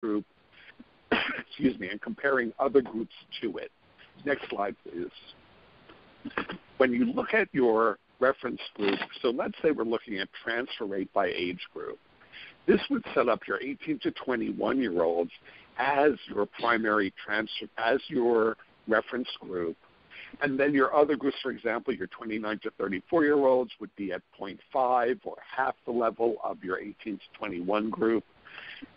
group, excuse me, and comparing other groups to it. Next slide, please. When you look at your reference group, so let's say we're looking at transfer rate by age group. This would set up your 18 to 21-year-olds as your primary transfer, as your reference group. And then your other groups, for example, your 29 to 34-year-olds would be at 0.5 or half the level of your 18 to 21 group.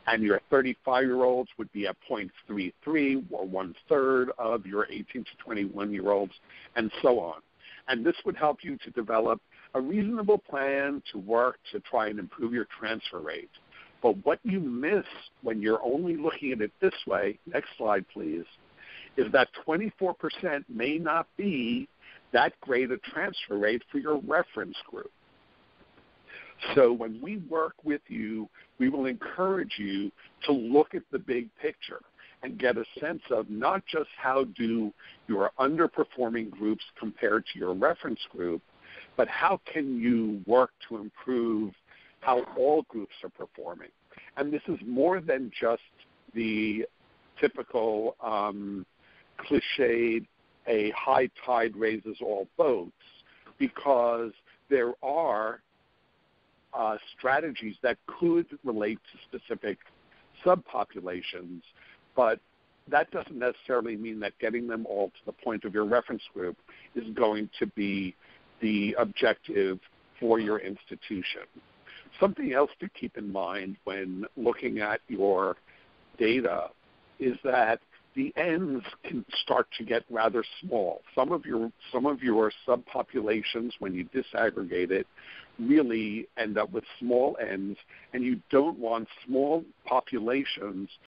And your 35-year-olds would be at 0.33 or one-third of your 18 to 21-year-olds, and so on. And this would help you to develop a reasonable plan to work to try and improve your transfer rate. But what you miss when you're only looking at it this way, next slide please, is that 24% may not be that great a transfer rate for your reference group. So when we work with you, we will encourage you to look at the big picture and get a sense of not just how do your underperforming groups compare to your reference group, but how can you work to improve how all groups are performing. And this is more than just the typical cliched, a high tide raises all boats, because there are strategies that could relate to specific subpopulations, but that doesn't necessarily mean that getting them all to the point of your reference group is going to be the objective for your institution. Something else to keep in mind when looking at your data is that the ends can start to get rather small. Some of your subpopulations, when you disaggregate it, really end up with small ends, and you don't want small populations